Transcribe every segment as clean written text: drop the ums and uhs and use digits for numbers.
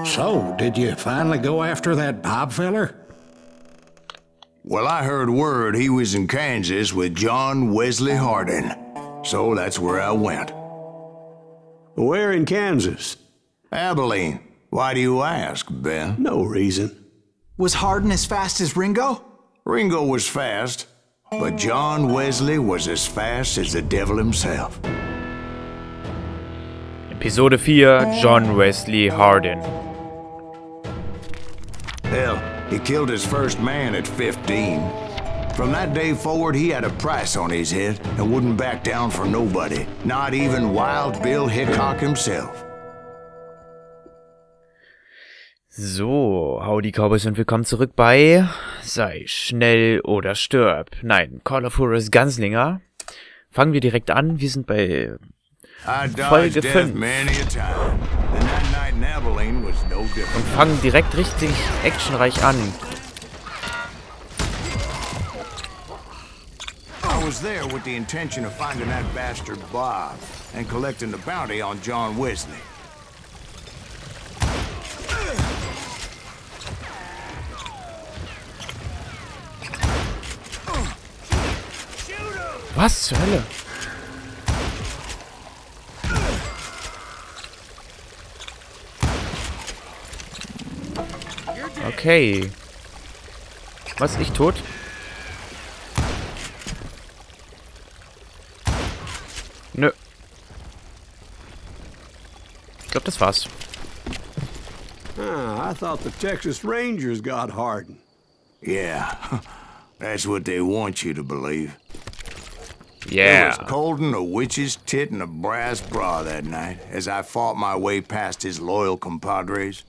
So, did you finally go after that Bob feller? Well, I heard word he was in Kansas with John Wesley Hardin. So that's where I went. Where in Kansas? Abilene. Why do you ask, Ben? No reason. Was Hardin as fast as Ringo? Ringo was fast, but John Wesley was as fast as the devil himself. Episode 4, John Wesley Hardin. Hell, he killed his first man at 15. From that day forward, he had a price on his head and wouldn't back down for nobody, not even Wild Bill Hickok himself. So, Howdy Cowboys und willkommen zurück bei Sei schnell oder stirb. Nein, Call of Juarez Gunslinger. Fangen wir direkt an, wir sind bei Folge 5. Und fangen direkt richtig actionreich an. I was there with the intention of finding that bastard Bob and collecting the bounty on John Wesley. Was zur Hölle? Okay. Was, ich tot? Nö. Ich glaube, das war's. I thought the Texas Rangers got Hardin. Yeah, that's what they want you to believe. Yeah. It was coldin' a witch's tit and a brass bra that night as I fought my way past his loyal compadres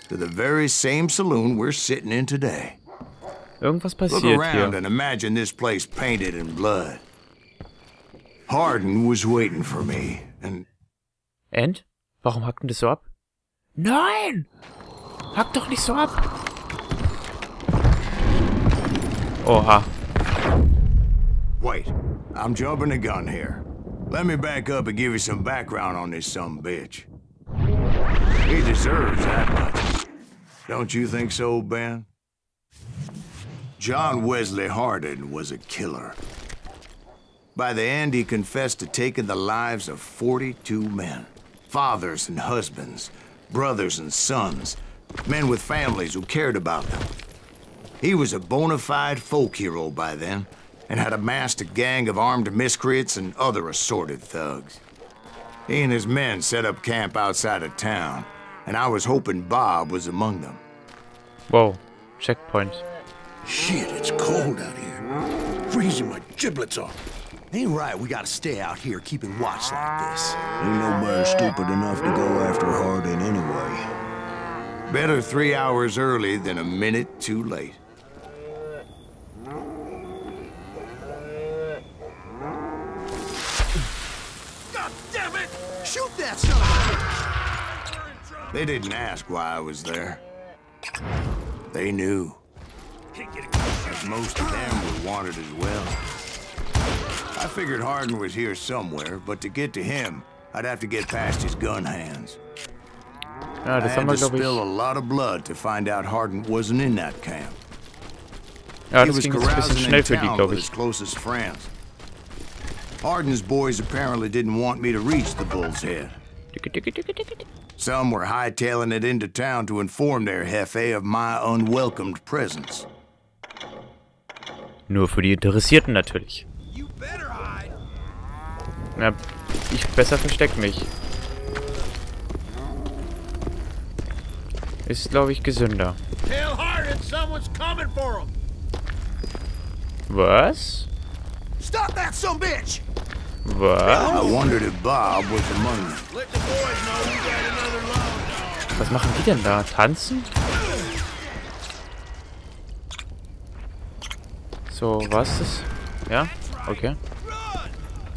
to the very same saloon we're sitting in today. Irgendwas passiert Look around hier. and imagine this place painted in blood. Hardin was waiting for me, and... And? Warum hackt denn das so ab? Nein! Hack doch nicht so ab! Oha. Wait, I'm jumping the gun here. Let me back up and give you some background on this sumbitch. He deserves that much. Don't you think so, Ben? John Wesley Hardin was a killer. By the end, he confessed to taking the lives of 42 men. Fathers and husbands, brothers and sons, men with families who cared about them. He was a bona fide folk hero by then, and had amassed a gang of armed miscreants and other assorted thugs. He and his men set up camp outside of town, and I was hoping Bob was among them. Wow. Checkpoint. Shit, it's cold out here. Freezing my giblets off. Ain't right, we gotta stay out here keeping watch like this. Ain't nobody stupid enough to go after Hardin anyway. Better 3 hours early than a minute too late. God damn it! Shoot that son of a... They didn't ask why I was there. They knew. As most of them were wanted as well. I figured Hardin was here somewhere, but to get to him, I'd have to get past his gun hands. Ja, I das had haben wir, to glaube ich... spill a lot of blood to find out Hardin wasn't in that camp. Ja, He das was ging jetzt ein bisschen carousing schnell in für die, town glaube with ich. his closest friends. Hardin's boys apparently didn't want me to reach the Bull's Head. Some were hightailing it into town to inform their Jefe of my unwelcomed presence. Nur für die Interessierten natürlich. Ja, ich besser versteck mich. Ist, glaube ich, gesünder. Was? Stop that sumbitch! Was? I wondered if Bob was among them. Was machen die denn da? Tanzen? So, was ist? Ja? Okay.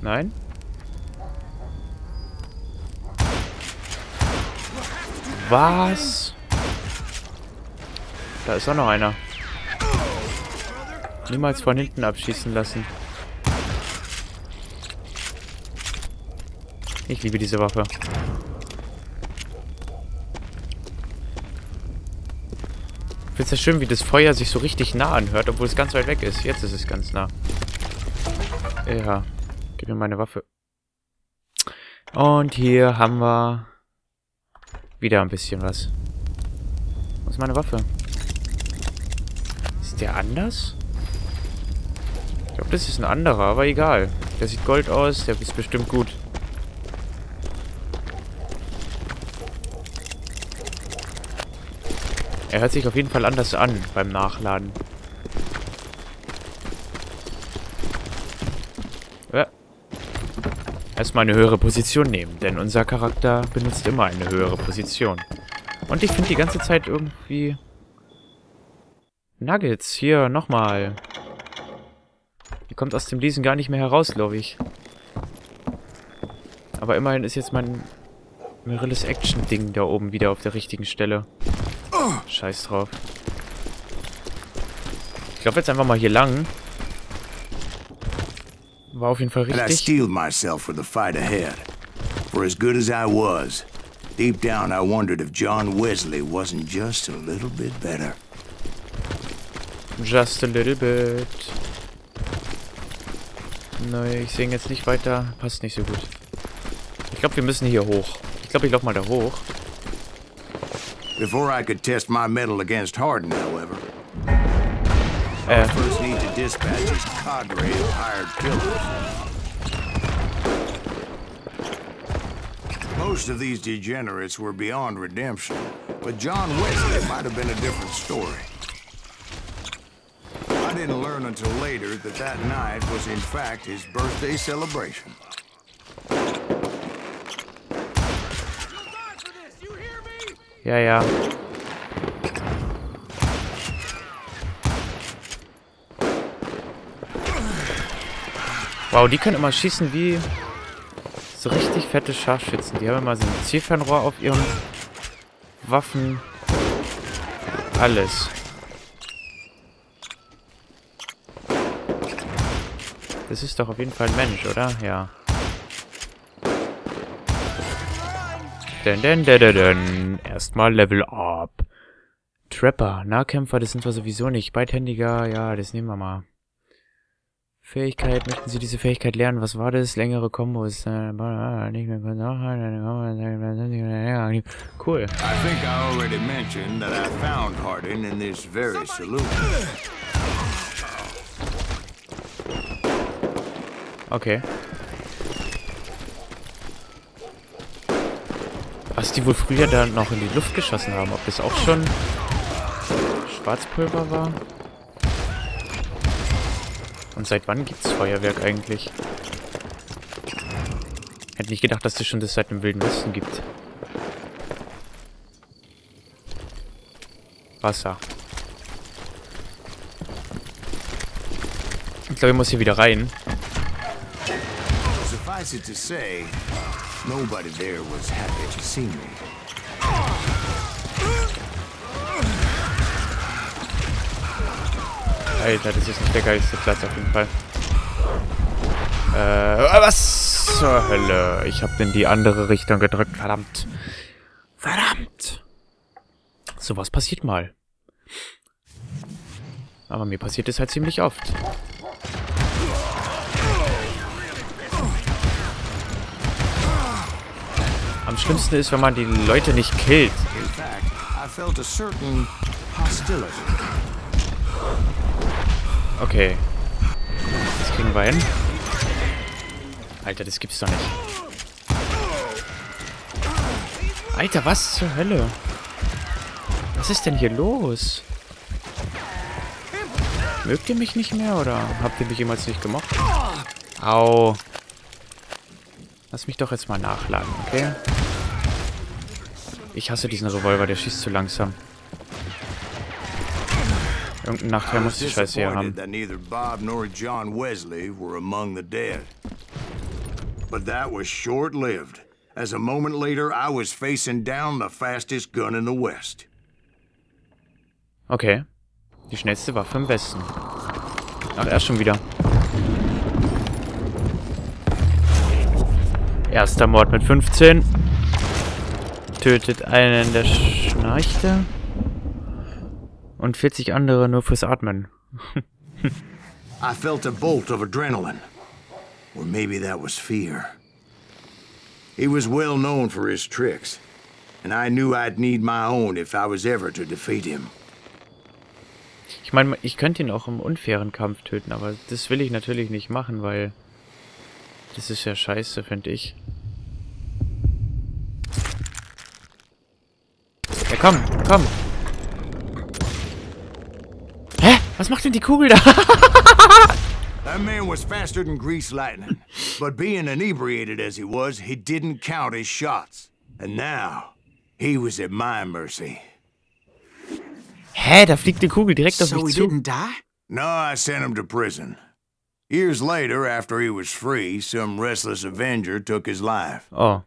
Nein? Was? Da ist auch noch einer. Niemals von hinten abschießen lassen. Ich liebe diese Waffe. Ich finde es ja schön, wie das Feuer sich so richtig nah anhört, obwohl es ganz weit weg ist. Jetzt ist es ganz nah. Ja. Gib mir meine Waffe. Und hier haben wir wieder ein bisschen was. Wo ist meine Waffe? Ist der anders? Ich glaube, das ist ein anderer, aber egal. Der sieht gold aus, der ist bestimmt gut. Er hört sich auf jeden Fall anders an beim Nachladen. Ja. Erstmal eine höhere Position nehmen, denn unser Charakter benutzt immer eine höhere Position. Und ich finde die ganze Zeit irgendwie... Nuggets, hier, nochmal. Die kommt aus dem Lesen gar nicht mehr heraus, glaube ich. Aber immerhin ist jetzt mein Mirilles Action-Ding da oben wieder auf der richtigen Stelle. Scheiß drauf. Ich glaube jetzt einfach mal hier lang. War auf jeden Fall And I richtig. steeled myself for the fight ahead. For as good as I was, deep down I wondered if John Wesley wasn't just a little bit better. Just a little bit. Nein, ich sehe jetzt nicht weiter. Passt nicht so gut. Ich glaube, wir müssen hier hoch. Ich glaube, ich laufe mal da hoch. Before I could test my mettle against Hardin, however, I first need to dispatch his cadre of hired killers. Most of these degenerates were beyond redemption, but John Wesley might have been a different story. I didn't learn until later that that night was in fact his birthday celebration. Ja, ja. Wow, die können immer schießen wie so richtig fette Scharfschützen. Die haben immer so ein Zielfernrohr auf ihren Waffen. Alles. Das ist doch auf jeden Fall ein Mensch, oder? Ja. Erstmal Level Up. Trapper. Nahkämpfer, das sind wir sowieso nicht. Beidhändiger, ja, das nehmen wir mal. Fähigkeit, möchten Sie diese Fähigkeit lernen? Was war das? Längere Kombos. Cool. I think I already mentioned that I found Hardin in this very saloon. Okay. Was die wohl früher da noch in die Luft geschossen haben. Ob das auch schon Schwarzpulver war? Und seit wann gibt's Feuerwerk eigentlich? Hätte nicht gedacht, dass es schon das seit dem Wilden Westen gibt. Wasser. Ich glaube, ich muss hier wieder rein. Suffice it to say, nobody there was happy to see me. Alter, das ist nicht der geilste Platz auf jeden Fall. Was zur Hölle? Ich habe in die andere Richtung gedrückt. Verdammt. Verdammt. Sowas passiert mal. Aber mir passiert es halt ziemlich oft. Am schlimmsten ist, wenn man die Leute nicht killt. In fact, I felt a certain hostility. Okay. Das kriegen wir hin. Alter, das gibt's doch nicht. Alter, was zur Hölle? Was ist denn hier los? Mögt ihr mich nicht mehr oder habt ihr mich jemals nicht gemocht? Au. Lass mich doch jetzt mal nachladen, okay? Ich hasse diesen Revolver, der schießt zu langsam. Irgendein Nachteil muss die Scheiße hier haben. That neither Bob nor John Wesley were among the dead. But that was short-lived, as a moment later I was facing down the fastest gun in the West. Okay. Die schnellste Waffe im Westen. Ach, er schon wieder. Erster Mord mit 15. Tötet einen der Schnarchte. Und 40 andere nur fürs Atmen. I felt a bolt of adrenaline. Or maybe that was fear. He was well known for his tricks, and I knew I'd need my own if I was ever to defeat him. Ich meine, ich könnte ihn auch im unfairen Kampf töten, aber das will ich natürlich nicht machen, weil das ist ja scheiße, finde ich. Ja, komm, komm. Hä? Was macht denn die Kugel da? That man was faster than greased lightning, but being inebriated as he was, he didn't count his shots. And now, he was at my mercy. Hä? Da fliegt die Kugel direkt auf So mich he zu. didn't die? No, I sent him to prison. Years later, after he was free, some restless Avenger took his life. Oh.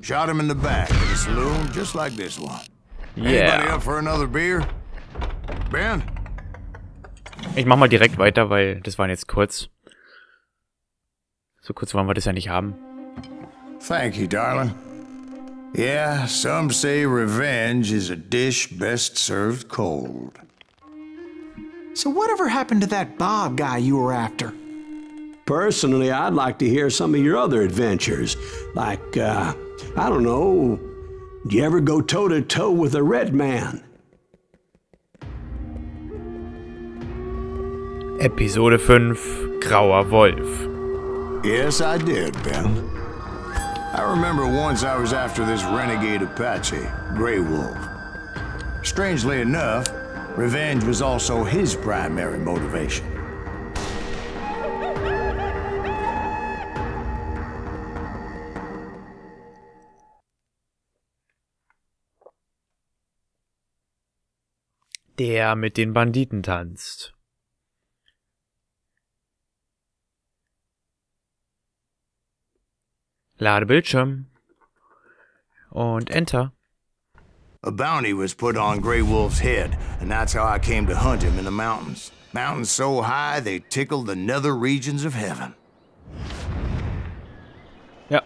Shot him in the back of a saloon just like this one. Anybody Yeah. up for another beer? Ben? Ich mach mal direkt weiter, weil das waren jetzt kurz. So kurz wollen wir das ja nicht haben. Thank you, darling. Yeah, some say revenge is a dish best served cold. So whatever happened to that Bob guy you were after? Personally, I'd like to hear some of your other adventures. Like, I don't know, did you ever go toe-to-toe with a red man? Episode 5, Grauer Wolf. Yes, I did, Ben. I remember once I was after this renegade Apache, Grey Wolf. Strangely enough, revenge was also his primary motivation. Der mit den Banditen tanzt. Lade Bildschirm. Und Enter. A bounty was put on Grey Wolf's head, and that's how I came to hunt him in the mountains. Mountains so high they tickled the nether regions of heaven. Ja.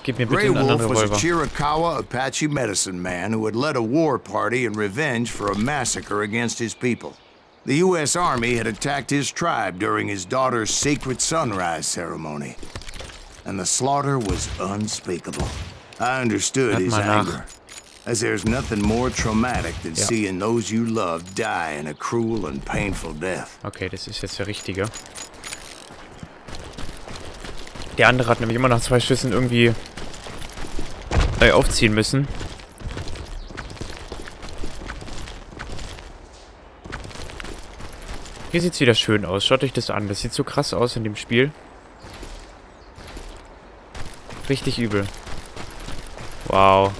Gib mir bitte Grey einen anderen Wolf was a Revolver. Chiricahua Apache medicine man who had led a war party in revenge for a massacre against his people. The U.S. Army had attacked his tribe during his daughter's sacred sunrise ceremony, and the slaughter was unspeakable. I understood his anger, as there's nothing more traumatic than seeing those you love die in a cruel and painful death. Okay, das ist jetzt der richtige. Der andere hat nämlich immer nach 2 Schüssen irgendwie aufziehen müssen. Hier sieht's wieder schön aus. Schaut euch das an. Das sieht so krass aus in dem Spiel. Richtig übel. Wow.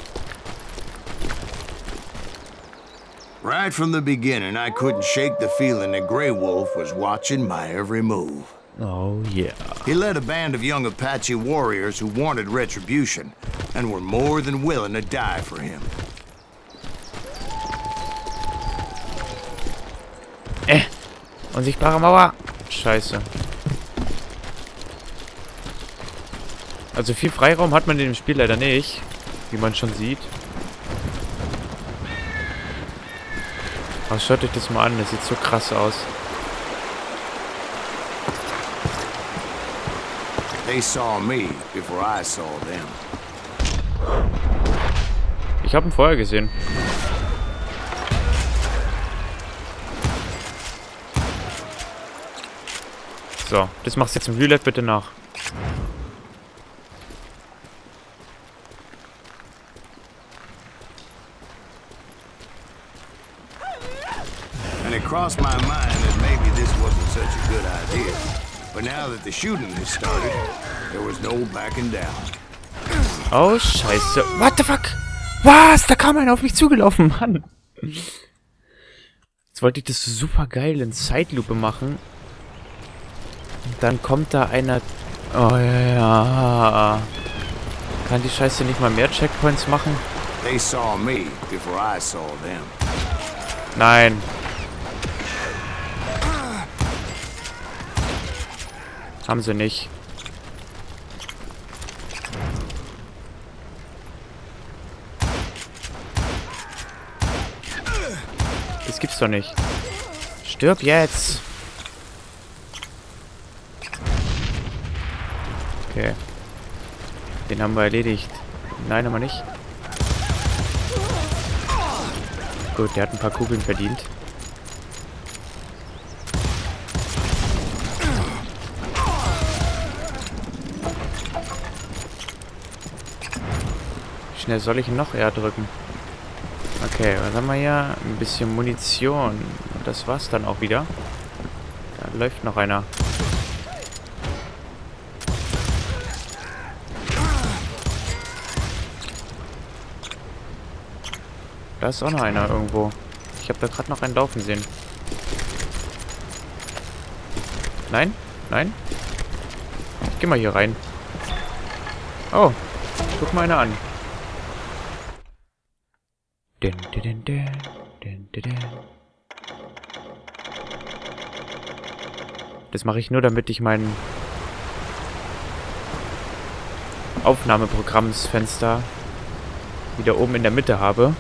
Right from the beginning, I couldn't shake the feeling that Grey Wolf was watching my every move. Oh yeah. He led a band of young Apache warriors who wanted retribution and were more than willing to die for him. Unsichtbare Mauer. Scheiße. Also viel Freiraum hat man in dem Spiel leider nicht. Wie man schon sieht. Aber schaut euch das mal an. Das sieht so krass aus. They saw me before I saw them. Ich habe ihn vorher gesehen. So, das machst du jetzt im Real Life bitte nach. And it crossed my mind that maybe this wasn't such a good idea. But now that the shooting has started, there was no backing down. Oh, scheiße. What the fuck? Was? Da kam einer auf mich zugelaufen, Mann. Jetzt wollte ich das super geil in Zeitlupe machen. Und dann kommt da einer... Oh ja. Kann die Scheiße nicht mal mehr Checkpoints machen? They saw me before I saw them. Nein. Haben sie nicht. Das gibt's doch nicht. Stirb jetzt! Okay. Den haben wir erledigt. Nein, aber nicht. Gut, der hat ein paar Kugeln verdient. Wie schnell soll ich ihn noch eher drücken? Okay, was haben wir hier? Ein bisschen Munition. Und das war's dann auch wieder. Da läuft noch einer. Da ist auch noch einer irgendwo. Ich habe da gerade noch einen laufen sehen. Nein? Nein? Ich geh mal hier rein. Oh, guck mal einer an. Das mache ich nur, damit ich mein Aufnahmeprogrammsfenster wieder oben in der Mitte habe.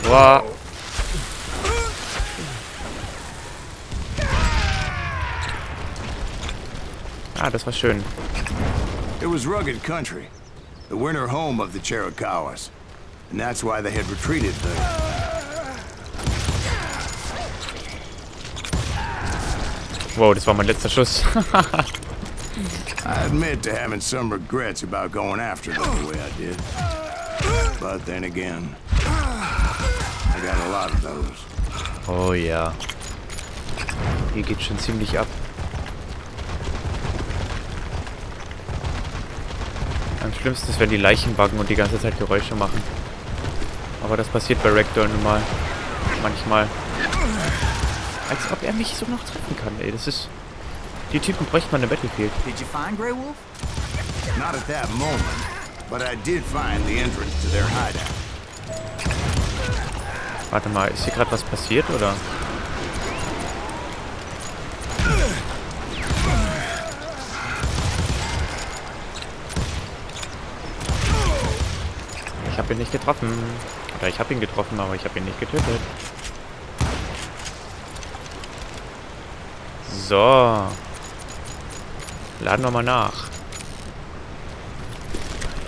Boah. Ah, das war schön. It was rugged country, the winter home of the Chiricahuas, and that's why they had retreated there. Wow, das war mein letzter Schuss. I admit to having some regrets about going after them the way I did. But then again, I got a lot of those. Oh ja. Hier geht schon ziemlich ab. Am schlimmsten ist, wenn die Leichen buggen und die ganze Zeit Geräusche machen. Aber das passiert bei Ragdoll nun mal. Manchmal. Als ob er mich so noch treffen kann, ey. Das ist... Die Typen bräuchte man in Battlefield. Did you find Grey Wolf? Not at that moment, but I did find the entrance to their hideout. Warte mal, ist hier gerade was passiert, oder? Ich habe ihn nicht getroffen. Oder ich habe ihn getroffen, aber ich habe ihn nicht getötet. So. Laden wir mal nach.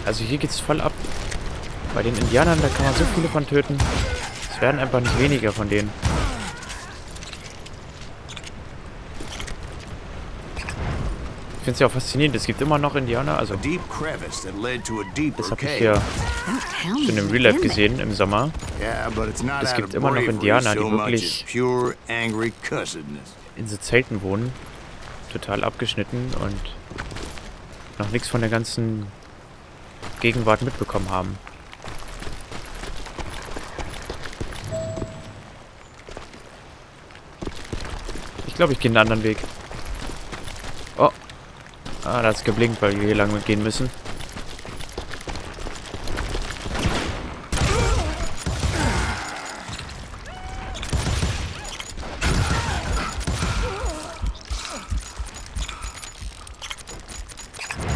Also hier geht's voll ab. Bei den Indianern, da kann man so viele von töten. Es werden einfach nicht weniger von denen. Ich finde es ja auch faszinierend. Es gibt immer noch Indianer. Also das habe ich ja schon im Real Life gesehen im Sommer. Es gibt immer noch Indianer, die wirklich in so Zelten wohnen. Total abgeschnitten und noch nichts von der ganzen Gegenwart mitbekommen haben. Ich glaube, ich gehe einen anderen Weg. Oh. Ah, da hat es geblinkt, weil wir hier lang gehen müssen.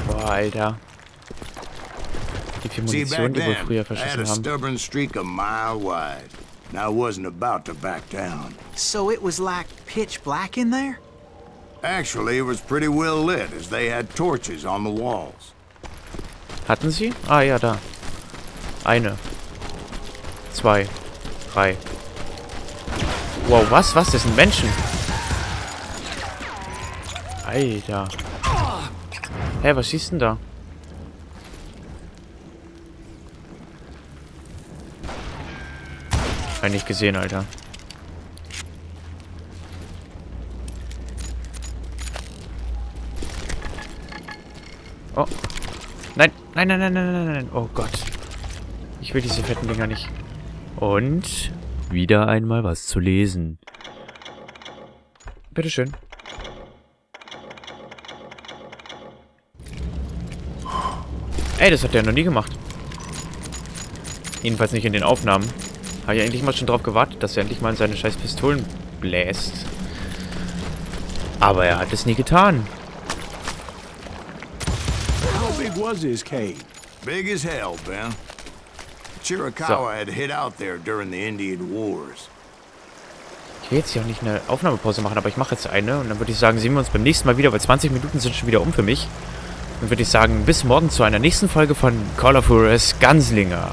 Boah, Alter. Die viel Munition, die wir früher verschissen haben. I wasn't about to back down. So it was like pitch black in there? Actually, it was pretty well lit, as they had torches on the walls. Hatten sie? Ah, ja, da. Eine. 2. 3. Wow, was? Was? Das sind Menschen. Alter. Hä, was schießt denn da? Hab ich nicht gesehen, Alter. Oh. Nein, nein, nein, nein, nein, nein, nein. Oh Gott. Ich will diese fetten Dinger nicht. Und wieder einmal was zu lesen. Bitteschön. Ey, das hat der noch nie gemacht. Jedenfalls nicht in den Aufnahmen. Habe ja endlich mal schon drauf gewartet, dass er endlich mal in seine scheiß Pistolen bläst. Aber er hat es nie getan. How big was his cave? Big as hell, Ben. Chiricahua had hid out there during the Indian Wars. Ich will jetzt hier auch nicht eine Aufnahmepause machen, aber ich mache jetzt eine. Und dann würde ich sagen, sehen wir uns beim nächsten Mal wieder, weil 20 Minuten sind schon wieder um für mich. Dann würde ich sagen, bis morgen zu einer nächsten Folge von Call of Juarez Gunslinger.